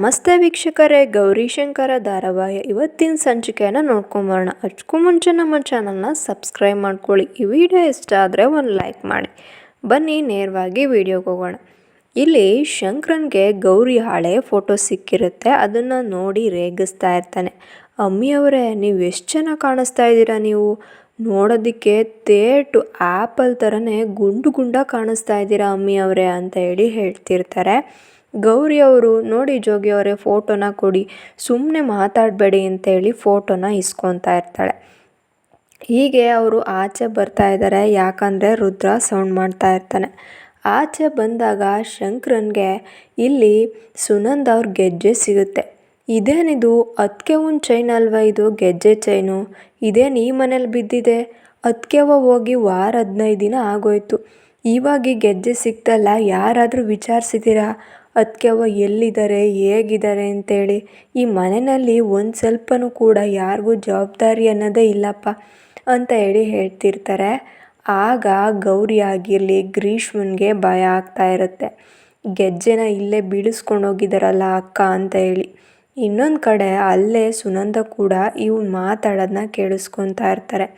ನಮಸ್ತೆ ವೀಕ್ಷಕರೇ, ಗೌರಿಶಂಕರ ಧಾರಾವಾಹಿ ಇವತ್ತಿನ ಸಂಚಿಕೆಯನ್ನು ನೋಡ್ಕೊಂಬರೋಣ. ಅದಕ್ಕೂ ಮುಂಚೆ ನಮ್ಮ ಚಾನಲ್ನ ಸಬ್ಸ್ಕ್ರೈಬ್ ಮಾಡ್ಕೊಳ್ಳಿ. ಈ ವಿಡಿಯೋ ಇಷ್ಟ ಆದರೆ ಒಂದು ಲೈಕ್ ಮಾಡಿ. ಬನ್ನಿ ನೇರವಾಗಿ ವಿಡಿಯೋಗೆ ಹೋಗೋಣ. ಇಲ್ಲಿ ಶಂಕರನ್ಗೆ ಗೌರಿ ಹಳೆ ಫೋಟೋ ಸಿಕ್ಕಿರುತ್ತೆ. ಅದನ್ನು ನೋಡಿ ರೇಗಿಸ್ತಾ ಇರ್ತಾನೆ. ಅಮ್ಮಿಯವರೇ, ನೀವು ಎಷ್ಟು ಚೆನ್ನಾಗಿ ಕಾಣಿಸ್ತಾ ಇದ್ದೀರಾ, ನೀವು ನೋಡೋದಕ್ಕೆ ತೇಟು ಆ್ಯಪಲ್ ಥರನೇ ಗುಂಡು ಗುಂಡಾಗಿ ಕಾಣಿಸ್ತಾ ಇದ್ದೀರಾ ಅಮ್ಮಿಯವರೇ ಅಂತ ಹೇಳಿ ಹೇಳ್ತಿರ್ತಾರೆ. ಗೌರಿ ಅವರು, ನೋಡಿ ಜೋಗಿ ಅವರೇ, ಫೋಟೋನ ಕೊಡಿ, ಸುಮ್ಮನೆ ಮಾತಾಡಬೇಡಿ ಅಂತೇಳಿ ಫೋಟೋನ ಇಸ್ಕೊತಾ ಇರ್ತಾಳೆ. ಹೀಗೆ ಅವರು ಆಚೆ ಬರ್ತಾ ಇದ್ದಾರೆ. ಯಾಕಂದರೆ ರುದ್ರ ಸೌಂಡ್ ಮಾಡ್ತಾ ಇರ್ತಾನೆ. ಆಚೆ ಬಂದಾಗ ಶಂಕರನ್ಗೆ ಇಲ್ಲಿ ಸುನಂದ ಅವ್ರ ಗೆಜ್ಜೆ ಸಿಗುತ್ತೆ. ಇದೇನಿದು, ಅದಕ್ಕೆ ಒಂದು ಚೈನ್ ಅಲ್ವಾ ಇದು, ಗೆಜ್ಜೆ ಚೈನು, ಇದೇನು ಈ ಮನೇಲಿ ಬಿದ್ದಿದೆ, ಅದಕ್ಕೆವ ಹೋಗಿ 15 ದಿನ ಆಗೋಯ್ತು, ಇವಾಗ ಈ ಗೆಜ್ಜೆ ಸಿಕ್ತಲ್ಲ, ಯಾರಾದರೂ ವಿಚಾರಿಸಿದ್ದೀರಾ ಅದಕ್ಕೆ ಅವ ಎಲ್ಲಿದ್ದಾರೆ, ಹೇಗಿದ್ದಾರೆ ಅಂತೇಳಿ? ಈ ಮನೆಯಲ್ಲಿ ಒಂದು ಸ್ವಲ್ಪನೂ ಕೂಡ ಯಾರಿಗೂ ಜವಾಬ್ದಾರಿ ಅನ್ನೋದೇ ಇಲ್ಲಪ್ಪ ಅಂತ ಹೇಳಿ ಹೇಳ್ತಿರ್ತಾರೆ. ಆಗ ಗೌರಿ ಆಗಿರಲಿ ಗ್ರೀಷ್ಮನ್ಗೆ ಭಯ ಆಗ್ತಾ ಇರುತ್ತೆ. ಗೆಜ್ಜೆನ ಇಲ್ಲೇ ಬೀಳಿಸ್ಕೊಂಡು ಹೋಗಿದ್ದಾರಲ್ಲ ಅಕ್ಕ ಅಂತ ಹೇಳಿ. ಇನ್ನೊಂದು ಕಡೆ ಅಲ್ಲೇ ಸುನಂದ ಕೂಡ ಇವು ಮಾತಾಡೋದನ್ನ ಕೇಳಿಸ್ಕೊತಾ ಇರ್ತಾರೆ.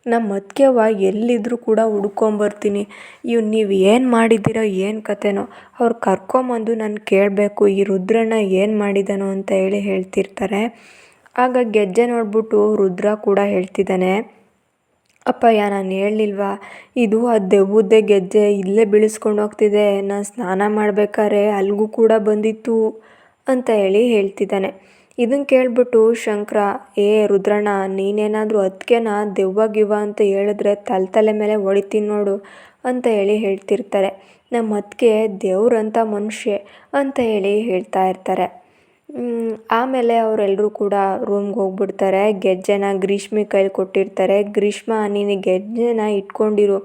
ನಮ್ಮ ಅತ್ತಿಗೆವ್ವ ಎಲ್ಲಿದ್ದರೂ ಕೂಡ ಹುಡ್ಕೊಂಬರ್ತೀನಿ, ನೀವು ಏನು ಮಾಡಿದ್ದೀರೋ ಏನು ಕತೆನೋ, ಅವ್ರು ಕರ್ಕೊಂಬಂದು ನಾನು ಕೇಳಬೇಕು, ಈ ರುದ್ರಣ್ಣ ಏನು ಮಾಡಿದಾನೋ ಅಂತ ಹೇಳಿ ಹೇಳ್ತಿರ್ತಾರೆ. ಆಗ ಗೆಜ್ಜೆ ನೋಡ್ಬಿಟ್ಟು ರುದ್ರ ಕೂಡ ಹೇಳ್ತಿದ್ದಾನೆ, ಅಪ್ಪಯ್ಯ, ನಾನು ಹೇಳಲಿಲ್ವಾ, ಇದು ಆ ದೆವ್ವದ್ದೇ ಗೆಜ್ಜೆ, ಇಲ್ಲೇ ಬೀಳಿಸ್ಕೊಂಡು ಹೋಗ್ತಿದೆ, ನಾನು ಸ್ನಾನ ಮಾಡಬೇಕಾದ್ರೆ ಅಲ್ಲಿಗೂ ಕೂಡ ಬಂದಿತ್ತು ಅಂತ ಹೇಳಿ ಹೇಳ್ತಿದ್ದಾನೆ. ಇದನ್ನು ಕೇಳ್ಬಿಟ್ಟು ಶಂಕರ, ರುದ್ರಣ್ಣ, ನೀನೇನಾದರೂ ಅದಕ್ಕೆನ ದೆವ್ವ ಗಿವ್ವ ಅಂತ ಹೇಳಿದ್ರೆ ತಲೆ ಮೇಲೆ ಹೊಡಿತೀನಿ ನೋಡು ಅಂತ ಹೇಳಿ ಹೇಳ್ತಿರ್ತಾರೆ. ನಮ್ಮ ಅತ್ತಿಗೆ ದೇವ್ರಂಥ ಮನುಷ್ಯ ಅಂತ ಹೇಳಿ ಹೇಳ್ತಾ ಇರ್ತಾರೆ. ಆಮೇಲೆ ಅವರೆಲ್ಲರೂ ಕೂಡ ರೂಮ್ಗೆ ಹೋಗ್ಬಿಡ್ತಾರೆ. ಗೆಜ್ಜೆನ ಗ್ರೀಷ್ಮಿ ಕೈಲಿ ಕೊಟ್ಟಿರ್ತಾರೆ. ಗ್ರೀಷ್ಮ, ನೀನು ಗೆಜ್ಜೆನ ಇಟ್ಕೊಂಡಿರು.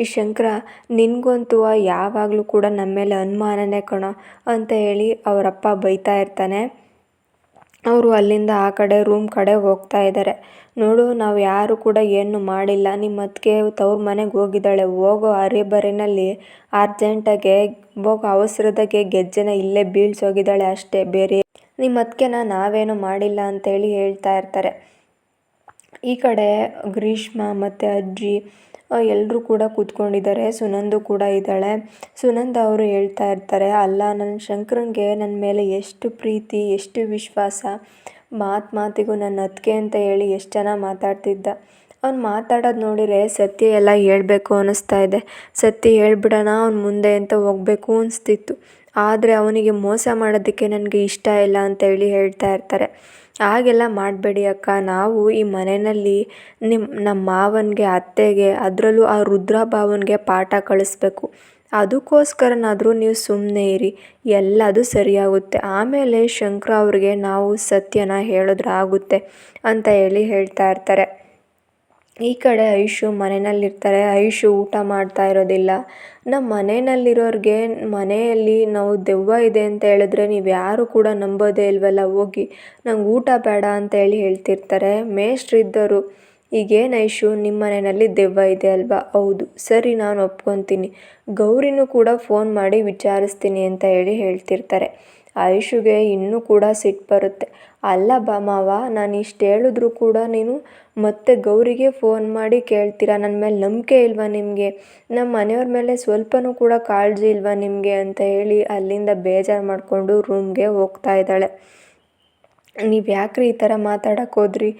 ಈ ಶಂಕರ, ನಿನಗಂತೂ ಯಾವಾಗಲೂ ಕೂಡ ನಮ್ಮ ಮೇಲೆ ಅನುಮಾನನೇ ಕಣೋ ಅಂತ ಹೇಳಿ ಅವರಪ್ಪ ಬೈತಾ ಇರ್ತಾನೆ. ಅವರು ಅಲ್ಲಿಂದ ಆ ಕಡೆ ರೂಮ್ ಕಡೆ ಹೋಗ್ತಾ ಇದ್ದಾರೆ. ನೋಡು, ನಾವು ಯಾರು ಕೂಡ ಏನು ಮಾಡಿಲ್ಲ, ನಿಮ್ಮ ಅತ್ತಿಗೆ ತವ್ರ ಮನೆಗೆ ಹೋಗಿದ್ದಾಳೆ, ಹೋಗೋ ಅರೆಬರೆನಲ್ಲಿ ಅರ್ಜೆಂಟಾಗೆ ಹೋಗೋ ಅವಸರದಾಗೆ ಗೆಜ್ಜೆನ ಇಲ್ಲೇ ಬೀಳ್ಸೋಗಿದ್ದಾಳೆ ಅಷ್ಟೇ, ಬೇರೆ ನಿಮ್ಮ ಅತ್ತಿಗೆನ ನಾವೇನು ಮಾಡಿಲ್ಲ ಅಂತೇಳಿ ಹೇಳ್ತಾ ಇರ್ತಾರೆ. ಈ ಕಡೆ ಗ್ರೀಷ್ಮ ಮತ್ತು ಅಜ್ಜಿ ಎಲ್ಲರೂ ಕೂಡ ಕೂತ್ಕೊಂಡಿದ್ದಾರೆ. ಸುನಂದು ಕೂಡ ಇದ್ದಾಳೆ. ಸುನಂದ ಅವರು ಹೇಳ್ತಾ ಇರ್ತಾರೆ, ಅಲ್ಲ, ನನ್ನ ಶಂಕರನ್ಗೆ ನನ್ನ ಮೇಲೆ ಎಷ್ಟು ಪ್ರೀತಿ, ಎಷ್ಟು ವಿಶ್ವಾಸ, ಮಾತಿಗೂ ನನ್ನ ಅತ್ತಿಗೆ ಅಂತ ಹೇಳಿ ಎಷ್ಟು ಚೆನ್ನಾಗಿ ಮಾತಾಡ್ತಿದ್ದ. ಅವ್ನು ಮಾತಾಡೋದು ನೋಡಿದರೆ ಸತ್ಯ ಎಲ್ಲ ಹೇಳಬೇಕು ಅನ್ನಿಸ್ತಾ ಇದೆ, ಸತ್ಯ ಹೇಳ್ಬಿಡೋಣ ಅವ್ನು ಮುಂದೆ ಅಂತ ಹೋಗಬೇಕು ಅನಿಸ್ತಿತ್ತು. ಆದರೆ ಅವನಿಗೆ ಮೋಸ ಮಾಡೋದಕ್ಕೆ ನನಗೆ ಇಷ್ಟ ಇಲ್ಲ ಅಂತೇಳಿ ಹೇಳ್ತಾ ಇರ್ತಾರೆ. ಹಾಗೆಲ್ಲ ಮಾಡಬೇಡಿ ಅಕ್ಕ, ನಾವು ಈ ಮನೆಯಲ್ಲಿ ನಮ್ಮ ಮಾವನಿಗೆ, ಅತ್ತೆಗೆ, ಅದರಲ್ಲೂ ಆ ರುದ್ರ ಭಾವನಿಗೆ ಪಾಠ ಕಳಿಸ್ಬೇಕು. ಅದಕ್ಕೋಸ್ಕರನಾದರೂ ನೀವು ಸುಮ್ಮನೆ ಇರಿ, ಎಲ್ಲದು ಸರಿಯಾಗುತ್ತೆ. ಆಮೇಲೆ ಶಂಕರ ಅವ್ರಿಗೆ ನಾವು ಸತ್ಯನ ಹೇಳಿದ್ರೆ ಆಗುತ್ತೆ ಅಂತ ಹೇಳಿ ಹೇಳ್ತಾ ಇರ್ತಾರೆ. ಈ ಕಡೆ ಐಶು ಮನೆಯಲ್ಲಿರ್ತಾರೆ. ಐಶು ಊಟ ಮಾಡ್ತಾ ಇರೋದಿಲ್ಲ. ನಮ್ಮ ಮನೆಯಲ್ಲಿರೋರಿಗೆ ಮನೆಯಲ್ಲಿ ನಾವು ದೆವ್ವ ಇದೆ ಅಂತ ಹೇಳಿದ್ರೆ ನೀವು ಯಾರು ಕೂಡ ನಂಬೋದೇ ಇಲ್ವಲ್ಲ, ಹೋಗಿ ನಂಗೆ ಊಟ ಬೇಡ ಅಂತ ಹೇಳಿ ಹೇಳ್ತಿರ್ತಾರೆ. ಮೇಷ್ಟ್ರಿದ್ದರು, ಈಗೇನು ಐಶು, ನಿಮ್ಮ ಮನೆಯಲ್ಲಿ ದೆವ್ವ ಇದೆ ಅಲ್ವಾ? ಹೌದು, ಸರಿ, ನಾನು ಒಪ್ಕೊತೀನಿ, ಗೌರಿನೂ ಕೂಡ ಫೋನ್ ಮಾಡಿ ವಿಚಾರಿಸ್ತೀನಿ ಅಂತ ಹೇಳಿ ಹೇಳ್ತಿರ್ತಾರೆ. ಐಶುಗೆ ಇನ್ನೂ ಕೂಡ ಸಿಟ್ಟು ಬರುತ್ತೆ. ಅಲ್ಲ ಬಾ ಮಾವ, ನಾನು ಇಷ್ಟು ಹೇಳಿದ್ರು ಕೂಡ ನೀನು ಮತ್ತೆ ಗೌರಿಗೆ ಫೋನ್ ಮಾಡಿ ಕೇಳ್ತೀರಾ, ನನ್ನ ಮೇಲೆ ನಂಬಿಕೆ ಇಲ್ವಾ ನಿಮಗೆ, ನಮ್ಮ ಮನೆಯವ್ರ ಮೇಲೆ ಸ್ವಲ್ಪನೂ ಕೂಡ ಕಾಳಜಿ ಇಲ್ವಾ ನಿಮಗೆ ಅಂತ ಹೇಳಿ ಅಲ್ಲಿಂದ ಬೇಜಾರು ಮಾಡಿಕೊಂಡು ರೂಮ್ಗೆ ಹೋಗ್ತಾ ಇದ್ದಾಳೆ. ನೀವು ಯಾಕ್ರಿ ಈ ಥರ ಮಾತಾಡೋಕೆ ಹೋದ್ರಿ,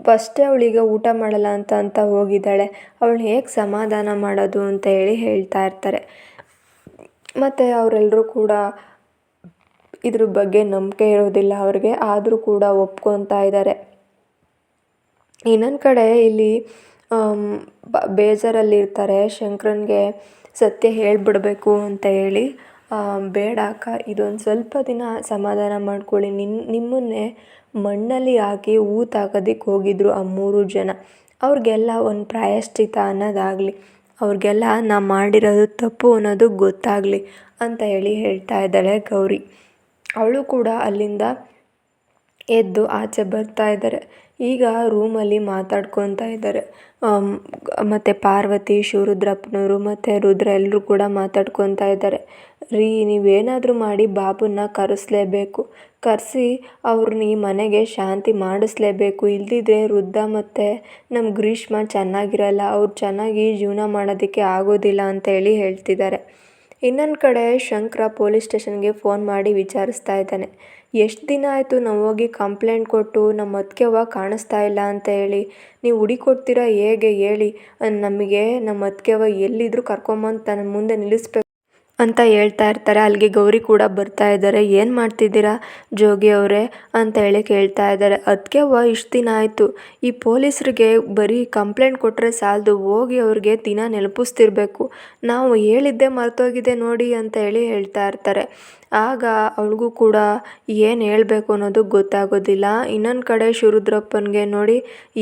ಫಸ್ಟೇ ಅವಳಿಗೆ ಊಟ ಮಾಡಲ್ಲ ಅಂತ ಹೋಗಿದ್ದಾಳೆ, ಅವಳು ಹೇಗೆ ಸಮಾಧಾನ ಮಾಡೋದು ಅಂತ ಹೇಳಿ ಹೇಳ್ತಾ ಇರ್ತಾರೆ. ಮತ್ತು ಅವರೆಲ್ಲರೂ ಕೂಡ ಇದ್ರ ಬಗ್ಗೆ ನಂಬಿಕೆ ಇರೋದಿಲ್ಲ ಅವ್ರಿಗೆ, ಆದರೂ ಕೂಡ ಒಪ್ಕೊತಾ ಇದ್ದಾರೆ. ಇನ್ನೊಂದು ಕಡೆ ಇಲ್ಲಿ ಬೇಜಾರಲ್ಲಿರ್ತಾರೆ. ಶಂಕರನ್ಗೆ ಸತ್ಯ ಹೇಳಿಬಿಡಬೇಕು ಅಂತ ಹೇಳಿ, ಬೇಡ ಅಕ್ಕ, ಇದೊಂದು ಸ್ವಲ್ಪ ದಿನ ಸಮಾಧಾನ ಮಾಡ್ಕೊಳ್ಳಿ, ನಿಮ್ಮನ್ನೇ ಮಣ್ಣಲ್ಲಿ ಹಾಕಿ ಹಾಕೋದಕ್ಕೆ ಹೋಗಿದ್ರು ಆ 3 ಜನ, ಅವ್ರಿಗೆಲ್ಲ ಒಂದು ಪ್ರಾಯಶ್ಚಿತ್ತ ಅನ್ನೋದಾಗಲಿ, ಅವ್ರಿಗೆಲ್ಲ ನಾ ಮಾಡಿರೋದು ತಪ್ಪು ಅನ್ನೋದು ಗೊತ್ತಾಗಲಿ ಅಂತ ಹೇಳಿ ಹೇಳ್ತಾ ಇದ್ದಾಳೆ ಗೌರಿ. ಅವಳು ಕೂಡ ಅಲ್ಲಿಂದ ಎದ್ದು ಆಚೆ ಬರ್ತಾ ಇದ್ದಾರೆ. ಈಗ ರೂಮಲ್ಲಿ ಮಾತಾಡ್ಕೊತಾ ಇದ್ದಾರೆ. ಮತ್ತು ಪಾರ್ವತಿ, ಶಿವರುದ್ರಪ್ಪನವರು ಮತ್ತು ರುದ್ರ ಎಲ್ಲರೂ ಕೂಡ ಮಾತಾಡ್ಕೊತಾ ಇದ್ದಾರೆ. ರೀ, ನೀವೇನಾದರೂ ಮಾಡಿ ಬಾಬುನ ಕರೆಸಲೇಬೇಕು. ಕರೆಸಿ ಅವ್ರನ್ನ ಈ ಮನೆಗೆ ಶಾಂತಿ ಮಾಡಿಸ್ಲೇಬೇಕು. ಇಲ್ದಿದ್ರೆ ರುದ್ರ ಮತ್ತು ನಮ್ಮ ಗ್ರೀಷ್ಮ ಚೆನ್ನಾಗಿರಲ್ಲ. ಅವ್ರು ಚೆನ್ನಾಗಿ ಜೀವನ ಮಾಡೋದಕ್ಕೆ ಆಗೋದಿಲ್ಲ ಅಂತೇಳಿ ಹೇಳ್ತಿದ್ದಾರೆ. ಇನ್ನೊಂದು ಕಡೆ ಶಂಕರ ಪೊಲೀಸ್ ಸ್ಟೇಷನ್ಗೆ ಫೋನ್ ಮಾಡಿ ವಿಚಾರಿಸ್ತಾ ಇದ್ದಾನೆ. ಎಷ್ಟು ದಿನ ಆಯಿತು ನಾವು ಹೋಗಿ ಕಂಪ್ಲೇಂಟ್ ಕೊಟ್ಟು ನಮ್ಮ ಅತ್ತಿಗೆವ್ವ ಕಾಣಿಸ್ತಾ ಇಲ್ಲ ಅಂತ ಹೇಳಿ. ನೀವು ಹುಡುಕೊಡ್ತೀರಾ ಹೇಗೆ ಹೇಳಿ? ನಮಗೆ ನಮ್ಮ ಅತ್ತಿಗೆವ್ವ ಎಲ್ಲಿದ್ದರೂ ಕರ್ಕೊಂಬಂದು ತನ್ನ ಮುಂದೆ ನಿಲ್ಲಿಸ್ಬೇಕು ಅಂತ ಹೇಳ್ತಾ ಇರ್ತಾರೆ. ಅಲ್ಲಿಗೆ ಗೌರಿ ಕೂಡ ಬರ್ತಾ ಇದ್ದಾರೆ. ಏನು ಮಾಡ್ತಿದ್ದೀರಾ ಜೋಗಿ ಅವರೇ ಅಂತ ಹೇಳಿ ಕೇಳ್ತಾ ಇದ್ದಾರೆ. ಅತ್ತಿಗೆವ್ವ ಇಷ್ಟು ದಿನ ಆಯಿತು, ಈ ಪೊಲೀಸರಿಗೆ ಬರೀ ಕಂಪ್ಲೇಂಟ್ ಕೊಟ್ಟರೆ ಸಾಲದು, ಹೋಗಿ ಅವ್ರಿಗೆ ದಿನ ನೆನಪಿಸ್ತಿರ್ಬೇಕು. ನಾವು ಹೇಳಿದ್ದೆ ಮರ್ತೋಗಿದೆ ನೋಡಿ ಅಂತ ಹೇಳಿ ಹೇಳ್ತಾ ಇರ್ತಾರೆ. ಆಗ ಅವಳಿಗೂ ಕೂಡ ಏನು ಹೇಳಬೇಕು ಅನ್ನೋದು ಗೊತ್ತಾಗೋದಿಲ್ಲ. ಇನ್ನೊಂದು ಕಡೆ ಶಿವರುದ್ರಪ್ಪನಿಗೆ ನೋಡಿ,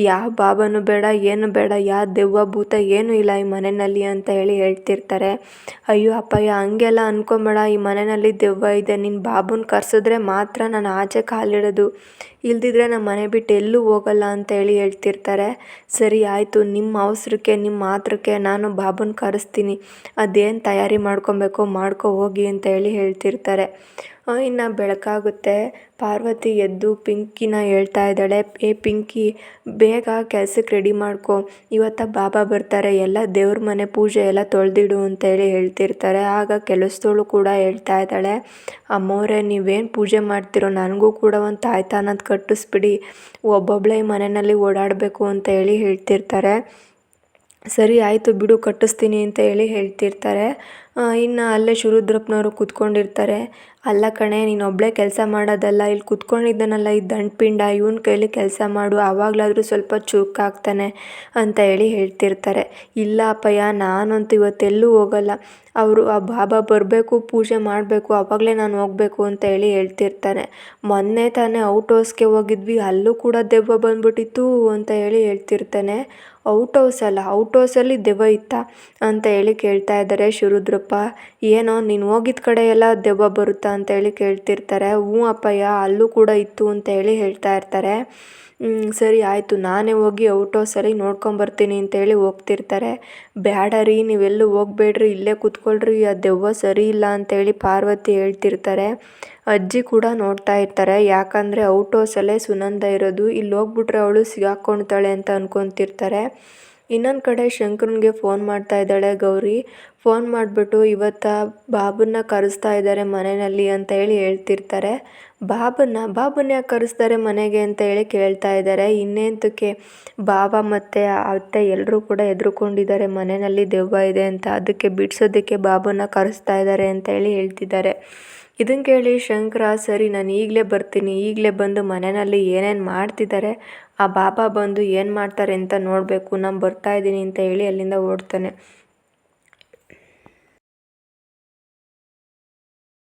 ಯಾವ ಬಾಬಾನು ಬೇಡ, ಏನು ಬೇಡ, ಯಾವ ದೆವ್ವ ಭೂತ ಏನೂ ಇಲ್ಲ ಈ ಮನೆಯಲ್ಲಿ ಅಂತ ಹೇಳಿ ಹೇಳ್ತಿರ್ತಾರೆ. ಅಯ್ಯೋ ಅಪ್ಪಯ್ಯ, ಹಂಗೆಲ್ಲ ಅಂದ್ಕೊಂಬೇಡ, ಈ ಮನೆಯಲ್ಲಿ ದೆವ್ವ ಇದೆ. ನಿನ್ನ ಬಾಬುನ ಕರೆಸಿದ್ರೆ ಮಾತ್ರ ನಾನು ಆಚೆ ಕಾಲಿಡೋದು, ಇಲ್ದಿದ್ರೆ ನಮ್ಮ ಮನೆ ಬಿಟ್ಟು ಎಲ್ಲೂ ಹೋಗಲ್ಲ ಅಂತ ಹೇಳಿ ಹೇಳ್ತಿರ್ತಾರೆ. ಸರಿ ಆಯಿತು, ನಿಮ್ಮ ಅವಸರಕ್ಕೆ ನಿಮ್ಮ ಮಾತ್ರಕ್ಕೆ ನಾನು ಬಾಬುನ ಕರೆಸ್ತೀನಿ, ಅದೇನು ತಯಾರಿ ಮಾಡ್ಕೊಬೇಕೋ ಮಾಡ್ಕೊ ಹೋಗಿ ಅಂತ ಹೇಳಿ ಹೇಳ್ತಿರ್ತಾರೆ. ಇನ್ನು ಬೆಳಕಾಗುತ್ತೆ. ಪಾರ್ವತಿ ಎದ್ದು ಪಿಂಕಿನ ಹೇಳ್ತಾ ಇದ್ದಾಳೆ, ಏ ಪಿಂಕಿ, ಬೇಗ ಕೆಲ್ಸಕ್ಕೆ ರೆಡಿ ಮಾಡ್ಕೊ, ಇವತ್ತು ಬಾಬಾ ಬರ್ತಾರೆ, ಎಲ್ಲ ದೇವ್ರ ಮನೆ ಪೂಜೆ ಎಲ್ಲ ತೊಳೆದಿಡು ಅಂತೇಳಿ ಹೇಳ್ತಿರ್ತಾರೆ. ಆಗ ಕೆಲಸದವಳು ಕೂಡ ಹೇಳ್ತಾ ಇದ್ದಾಳೆ, ಅಮ್ಮೋರೆ ನೀವೇನು ಪೂಜೆ ಮಾಡ್ತಿರೋ ನನಗೂ ಕೂಡ ಒಂದು ತಾಯ್ತಾನದ ಕಟ್ಟಿಸ್ಬಿಡಿ, ಒಬ್ಬೊಬ್ಬಳೇ ಮನೆಯಲ್ಲಿ ಓಡಾಡಬೇಕು ಅಂತ ಹೇಳಿ ಹೇಳ್ತಿರ್ತಾರೆ. ಸರಿ ಆಯಿತು ಬಿಡು, ಕಟ್ಟಿಸ್ತೀನಿ ಅಂತ ಹೇಳಿ ಹೇಳ್ತಿರ್ತಾರೆ. ಇನ್ನು ಅಲ್ಲೇ ಶಿವರುದ್ರಪ್ಪನವರು ಕೂತ್ಕೊಂಡಿರ್ತಾರೆ. ಅಲ್ಲ ಕಣೆ, ನೀನು ಒಬ್ಬಳೇ ಕೆಲಸ ಮಾಡೋದಲ್ಲ, ಇಲ್ಲಿ ಕೂತ್ಕೊಂಡಿದ್ದಾನಲ್ಲ ಈ ದಂಡಪಿಂಡ, ಇವನ ಕೈಲಿ ಕೆಲಸ ಮಾಡು, ಆವಾಗಲಾದರೂ ಸ್ವಲ್ಪ ಚುರುಕಾಗ್ತಾನೆ ಅಂತ ಹೇಳಿ ಹೇಳ್ತಿರ್ತಾರೆ. ಇಲ್ಲ ಅಪ್ಪಯ್ಯ, ನಾನಂತೂ ಇವತ್ತೆಲ್ಲೂ ಹೋಗಲ್ಲ, ಅವರು ಆ ಬಾಬಾ ಬರಬೇಕು, ಪೂಜೆ ಮಾಡಬೇಕು, ಆವಾಗಲೇ ನಾನು ಹೋಗಬೇಕು ಅಂತ ಹೇಳಿ ಹೇಳ್ತಿರ್ತಾನೆ. ಮೊನ್ನೆ ತಾನೇ ಔಟ್ ಹೌಸ್ಗೆ ಹೋಗಿದ್ವಿ, ಅಲ್ಲೂ ಕೂಡ ದೆವ್ವ ಬಂದ್ಬಿಟ್ಟಿತ್ತು ಅಂತ ಹೇಳಿ ಹೇಳ್ತಿರ್ತಾನೆ. ಔಟ್ ಹೌಸಲ್ಲಿ ದೆವ್ವ ಇತ್ತಾ ಅಂತ ಹೇಳಿ ಕೇಳ್ತಾ ಇದ್ದಾರೆ ಶಿವರುದ್ರಪ್ಪ. ಏನೋ ನೀನು ಹೋಗಿದ್ದ ಕಡೆ ಎಲ್ಲ ದೆವ್ವ ಬರುತ್ತಾ ಅಂತ ಹೇಳಿ ಕೇಳ್ತಿರ್ತಾರೆ. ಹ್ಞೂ ಅಪ್ಪಯ್ಯ, ಅಲ್ಲೂ ಕೂಡ ಇತ್ತು ಅಂತ ಹೇಳಿ ಹೇಳ್ತಾ ಇರ್ತಾರೆ. ಸರಿ ಆಯಿತು, ನಾನೇ ಹೋಗಿ ಔಟ್ ಹೌಸಲ್ಲಿ ನೋಡ್ಕೊಂಬರ್ತೀನಿ ಅಂತೇಳಿ ಹೋಗ್ತಿರ್ತಾರೆ. ಬೇಡ ರೀ, ನೀವೆಲ್ಲೂ ಹೋಗ್ಬೇಡ್ರಿ, ಇಲ್ಲೇ ಕೂತ್ಕೊಳ್ರಿ, ಆ ದೆವ್ವ ಸರಿ ಇಲ್ಲ ಅಂತೇಳಿ ಪಾರ್ವತಿ ಹೇಳ್ತಿರ್ತಾರೆ. ಅಜ್ಜಿ ಕೂಡ ನೋಡ್ತಾ ಇರ್ತಾರೆ. ಯಾಕಂದರೆ ಔಟ್ ಹೌಸಲ್ಲೇ ಸುನಂದ ಇರೋದು, ಇಲ್ಲಿ ಹೋಗ್ಬಿಟ್ರೆ ಅವಳು ಸಿಗಾಕ್ಕೊಳ್ತಾಳೆ ಅಂತ ಅನ್ಕೊತಿರ್ತಾರೆ. ಇನ್ನೊಂದು ಕಡೆ ಶಂಕರನಿಗೆ ಫೋನ್ ಮಾಡ್ತಾ ಇದ್ದಾಳೆ ಗೌರಿ. ಫೋನ್ ಮಾಡಿಬಿಟ್ಟು ಇವತ್ತು ಬಾಬುನ ಕರೆಸ್ತಾ ಇದ್ದಾರೆ ಮನೆಯಲ್ಲಿ ಅಂತ ಹೇಳಿ ಹೇಳ್ತಿರ್ತಾರೆ. ಬಾಬುನ ಯಾಕೆ ಕರೆಸ್ತಾರೆ ಮನೆಗೆ ಅಂತ ಹೇಳಿ ಕೇಳ್ತಾ ಇದ್ದಾರೆ. ಇನ್ನೇಂತಕ್ಕೆ, ಬಾಬಾ ಮತ್ತು ಅತ್ತೆ ಎಲ್ಲರೂ ಕೂಡ ಹೆದರ್ಕೊಂಡಿದ್ದಾರೆ, ಮನೆಯಲ್ಲಿ ದೆವ್ವ ಇದೆ ಅಂತ, ಅದಕ್ಕೆ ಬಿಡಿಸೋದಕ್ಕೆ ಬಾಬುನ ಕರೆಸ್ತಾ ಇದ್ದಾರೆ ಅಂತ ಹೇಳಿ ಹೇಳ್ತಿದ್ದಾರೆ. ಇದನ್ನು ಕೇಳಿ ಶಂಕರ, ಸರಿ ನಾನು ಈಗಲೇ ಬರ್ತೀನಿ, ಈಗಲೇ ಬಂದು ಮನೆಯಲ್ಲಿ ಏನೇನು ಮಾಡ್ತಿದ್ದಾರೆ, ಆ ಬಾಬಾ ಬಂದು ಏನು ಮಾಡ್ತಾರೆ ಅಂತ ನೋಡಬೇಕು, ನಾನು ಬರ್ತಾ ಇದ್ದೀನಿ ಅಂತ ಹೇಳಿ ಅಲ್ಲಿಂದ ಓಡ್ತಾನೆ.